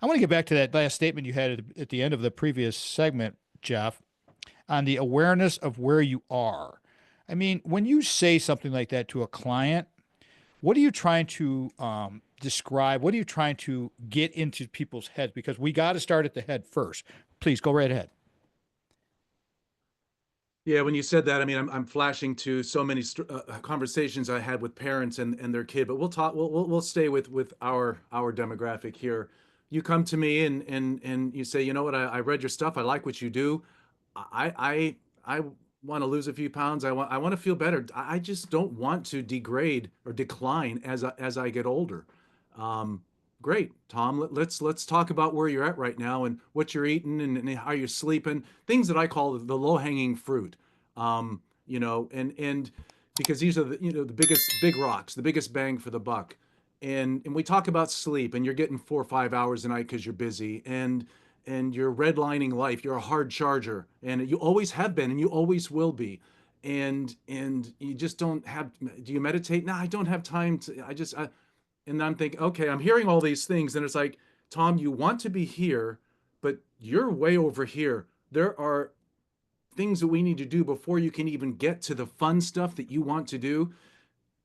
I want to get back to that last statement you had at the end of the previous segment, Jeff, on the awareness of where you are. I mean, when you say something like that to a client, what are you trying to describe? What are you trying to get into people's heads? Because we got to start at the head first. Please go right ahead. Yeah, when you said that, I mean, I'm flashing to so many conversations I had with parents and their kid, but we'll talk. We'll stay with our demographic here. You come to me and you say, you know what, I read your stuff. I like what you do. I want to lose a few pounds. I want to feel better. I just don't want to degrade or decline as I get older. Um, Great, Tom. Let's talk about where you're at right now and what you're eating and how you're sleeping. Things that I call the low hanging fruit. And because these are the biggest big rocks, the biggest bang for the buck. And we talk about sleep, and you're getting 4 or 5 hours a night because you're busy, and you're redlining life. You're a hard charger, and you always have been, and you always will be. And you just don't have. Do you meditate? No, I don't have time to. And I'm thinking, okay, I'm hearing all these things, and it's like, Tom, you want to be here, but you're way over here. There are things that we need to do before you can even get to the fun stuff that you want to do.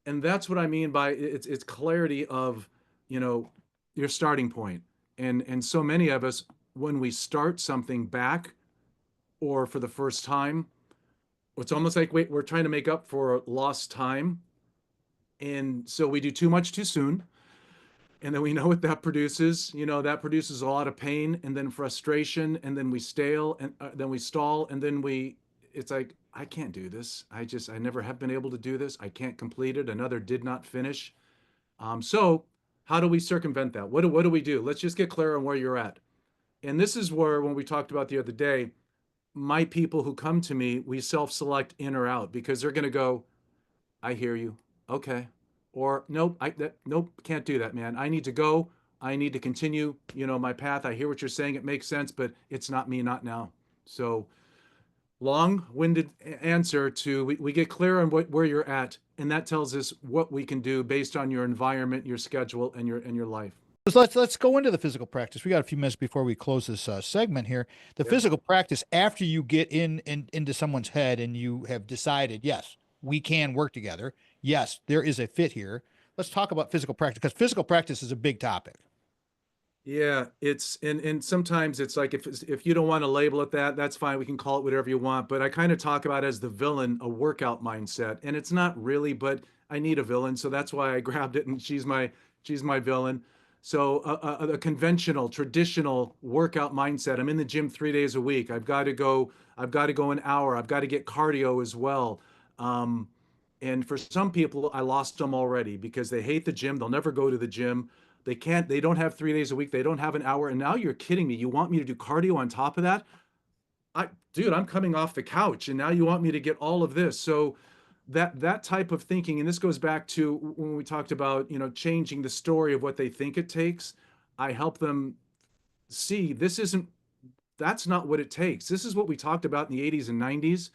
And that's what I mean by it's clarity of, you know, your starting point. And so many of us, when we start something back or for the first time, it's almost like we're trying to make up for lost time. And so we do too much too soon, and then we know what that produces. That produces a lot of pain and then frustration, and then we stale, and then we stall, and then it's like, I can't do this. I never have been able to do this. I can't complete it. Another did not finish. So how do we circumvent that? What do we do? Let's just get clear on where you're at. And this is where, when we talked about the other day, my people who come to me, we self-select in or out, because they're going to go, I hear you. Okay. Or nope, nope, can't do that, man. I need to go. I need to continue, my path. I hear what you're saying. It makes sense, but it's not me, not now. So long-winded answer to, we get clear on where you're at, and that tells us what we can do based on your environment, your schedule, and your life. So let's go into the physical practice. We got a few minutes before we close this segment here. The Yeah. physical practice after you get into someone's head and you have decided, yes, we can work together. Yes, there is a fit here. Let's talk about physical practice, because physical practice is a big topic. Yeah, and sometimes it's like, if you don't want to label it that, that's fine. We can call it whatever you want. But I kind of talk about, as the villain, a workout mindset, and it's not really, but I need a villain, so that's why I grabbed it, and she's my villain. So a conventional, traditional workout mindset. I'm in the gym 3 days a week. I've got to go. I've got to go an hour. I've got to get cardio as well. Um, and for some people, I lost them already because they hate the gym. They'll never go to the gym. They don't have 3 days a week. They don't have an hour. And now you're kidding me. You want me to do cardio on top of that? Dude, I'm coming off the couch, and now you want me to get all of this. So that type of thinking, and this goes back to when we talked about, changing the story of what they think it takes. I help them see, that's not what it takes. This is what we talked about in the 80s and 90s.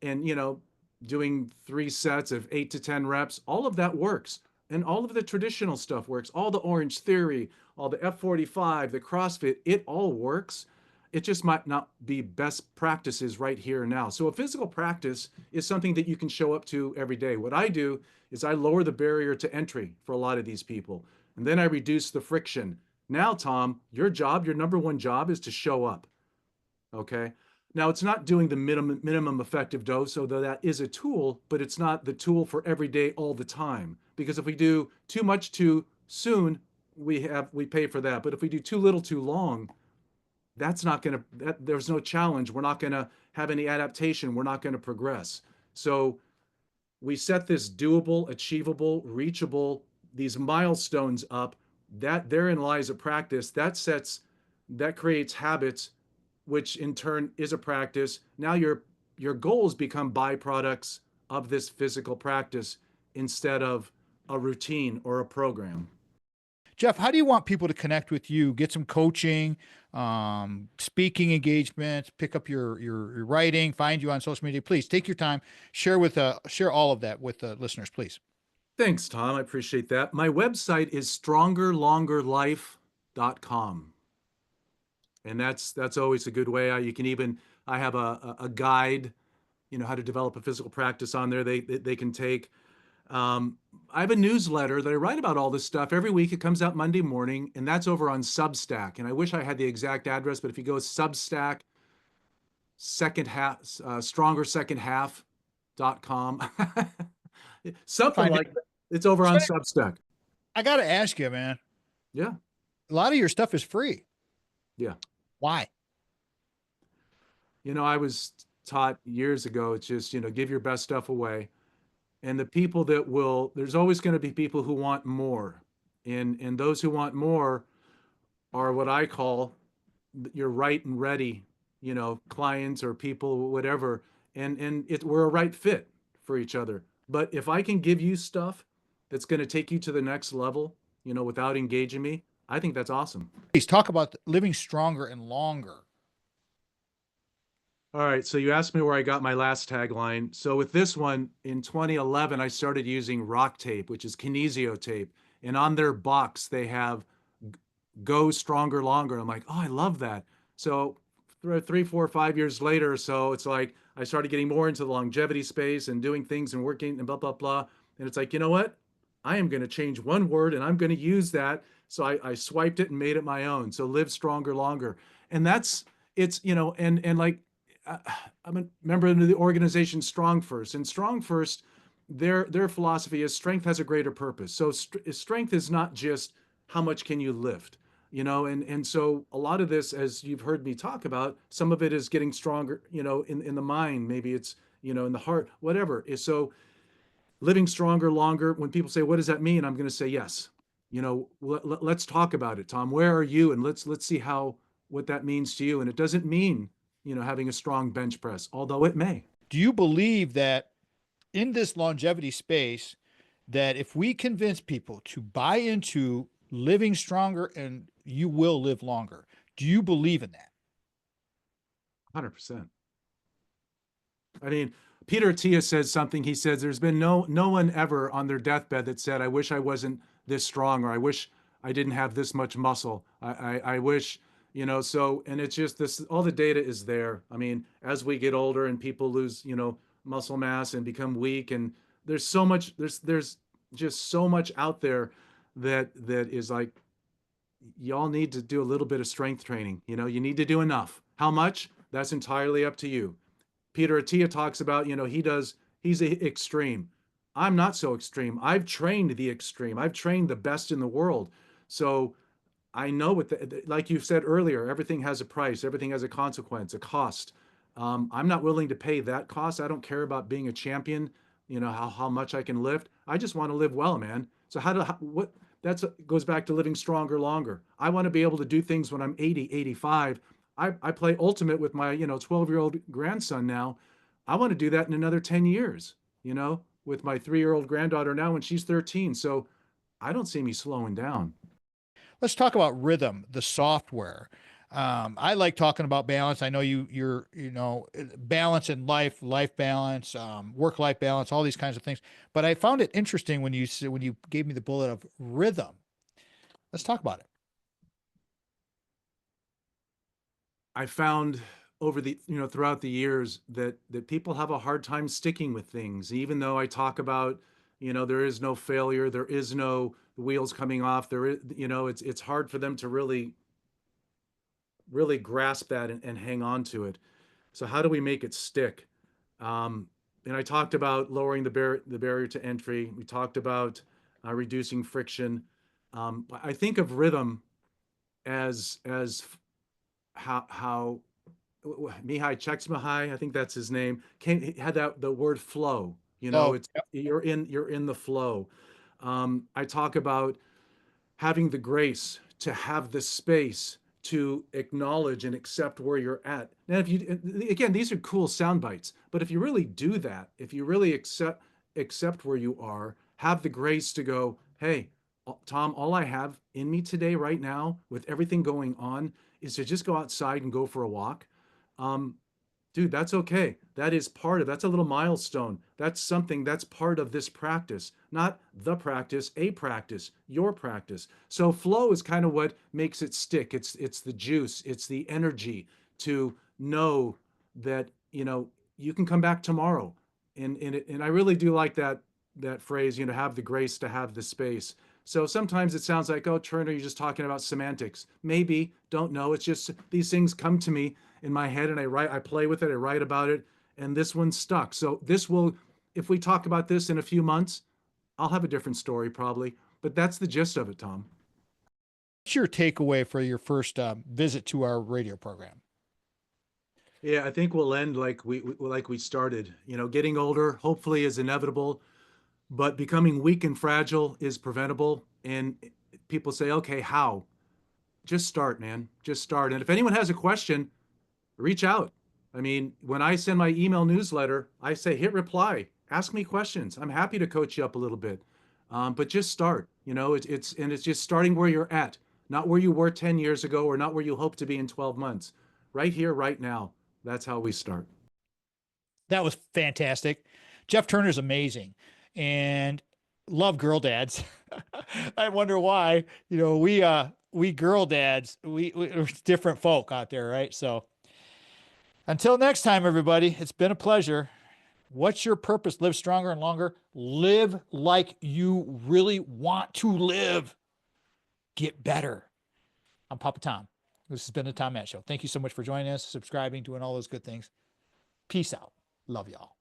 And doing 3 sets of 8 to 10 reps, all of that works, and all of the traditional stuff works. All the Orange Theory, all the F45, the CrossFit, it all works. It just might not be best practices right here and now. So a physical practice is something that you can show up to every day. What I do is I lower the barrier to entry for a lot of these people, and then I reduce the friction. Now, Tom, your number one job is to show up. Okay. Now, it's not doing the minimum effective dose, although that is a tool, but it's not the tool for every day all the time. Because if we do too much too soon, we pay for that. But if we do too little too long, that's not going to, there's no challenge. We're not going to have any adaptation. We're not going to progress. So we set this doable, achievable, reachable, these milestones up. That therein lies a practice that creates habits, which in turn is a practice. Now your goals become byproducts of this physical practice instead of a routine or a program. Jeff, how do you want people to connect with you, get some coaching, speaking engagements, pick up your writing, find you on social media? Please take your time, share all of that with the listeners, please. Thanks, Tom. I appreciate that. My website is Stronger Longer Life. And that's always a good way. You can even I have a guide, how to develop a physical practice on there. They can take. I have a newsletter that I write about all this stuff every week. It comes out Monday morning, and that's over on Substack. And I wish I had the exact address, but if you go Substack, second half, stronger second half.com, something Find it. like that. It's over So on Substack. I got to ask you, man. Yeah, A lot of your stuff is free. yeah. Why? I was taught years ago, it's just, give your best stuff away. And the people that will, there's always going to be people who want more. And those who want more are what I call your right and ready, clients or people, whatever. And we're a right fit for each other. But if I can give you stuff that's going to take you to the next level, without engaging me, I think that's awesome. Please talk about living stronger and longer. All right, so you asked me where I got my last tagline. So with this one in 2011, I started using rock tape, which is kinesio tape, and on their box they have "Go Stronger Longer." I'm like, oh, I love that. So 3, 4, 5 years later, so it's like I started getting more into the longevity space and doing things and working and blah blah blah. And it's like, you know what? I am going to change one word and I'm going to use that. So I swiped it and made it my own. So live stronger longer, and that's it's and like uh, I'm a member of the organization Strong First, and Strong First, their philosophy is strength has a greater purpose. So strength is not just how much can you lift, and so a lot of this, as you've heard me talk about, some of it is getting stronger, in the mind, maybe it's in the heart, whatever is. So living stronger longer, when people say what does that mean, I'm going to say yes. Let's talk about it, Tom. Where are you? And let's see how what that means to you. And it doesn't mean having a strong bench press, although it may. Do you believe that in this longevity space, that if we convince people to buy into living stronger and you will live longer, do you believe in that? 100%. I mean, Peter Attia says something. He says there's been no one ever on their deathbed that said, "I wish I wasn't this strong," or "I wish I didn't have this much muscle." I wish, So, and it's just this. All the data is there. I mean, as we get older and people lose, muscle mass and become weak, and there's so much. There's just so much out there that is like y'all need to do a little bit of strength training. You need to do enough. How much? That's entirely up to you. Peter Attia talks about, he's a extreme. I'm not so extreme. I've trained the extreme. I've trained the best in the world. So I know like you said earlier, everything has a price, everything has a consequence, a cost. I'm not willing to pay that cost. I don't care about being a champion, how much I can lift. I just want to live well, man. So what, that's goes back to living stronger longer. I want to be able to do things when I'm 80, 85. I play ultimate with my 12-year-old grandson now. I want to do that in another 10 years, with my 3-year-old granddaughter now when she's 13. So I don't see me slowing down. Let's talk about Rythm, the software. I like talking about balance. I know you're balance in life, life balance, work-life balance, all these kinds of things. But I found it interesting when you gave me the bullet of Rythm. Let's talk about it. I found over the throughout the years that people have a hard time sticking with things, even though I talk about there is no failure, there is no wheels coming off, there is it's hard for them to really grasp that and hang on to it. So how do we make it stick? um, and I talked about lowering the barrier to entry. We talked about reducing friction. I think of Rythm as how Mihai Csikszentmihalyi, I think that's his name, had that the word flow. Oh, It's you're in the flow. I talk about having the grace to have the space to acknowledge and accept where you're at. Now, if you again, these are cool sound bites, but if you really do that, if you really accept where you are, have the grace to go, hey, Tom, all I have in me today, right now, with everything going on, is to just go outside and go for a walk. Um, dude, that's okay. That's a little milestone. That's something that's part of this practice, not the practice, a practice, your practice. So flow is kind of what makes it stick. It's the juice, it's the energy to know that, you can come back tomorrow. And I really do like that phrase, have the grace to have the space. So sometimes it sounds like, oh, Turner, you're just talking about semantics. Maybe, don't know. It's just these things come to me in my head and I play with it, I write about it, and this one stuck. So if we talk about this in a few months, I'll have a different story probably. But that's the gist of it, Tom. What's your takeaway for your first visit to our radio program? Yeah, I think we'll end like we started. Getting older hopefully is inevitable, but becoming weak and fragile is preventable. And people say, okay, how? Just start, man. Just start. And if anyone has a question, reach out. I mean, when I send my email newsletter, I say hit reply, ask me questions. I'm happy to coach you up a little bit, but just start. It's just starting where you're at, not where you were 10 years ago or not where you hope to be in 12 months. Right here, right now. That's how we start. That was fantastic. Jeff Turner's amazing and love girl dads. I wonder why, we girl dads, we're different folk out there, right? So until next time, everybody, it's been a pleasure. What's your purpose? Live stronger and longer. Live like you really want to live. Get better. I'm Papa Tom. This has been the Tom Matt Show. Thank you so much for joining us, subscribing, doing all those good things. Peace out. Love y'all.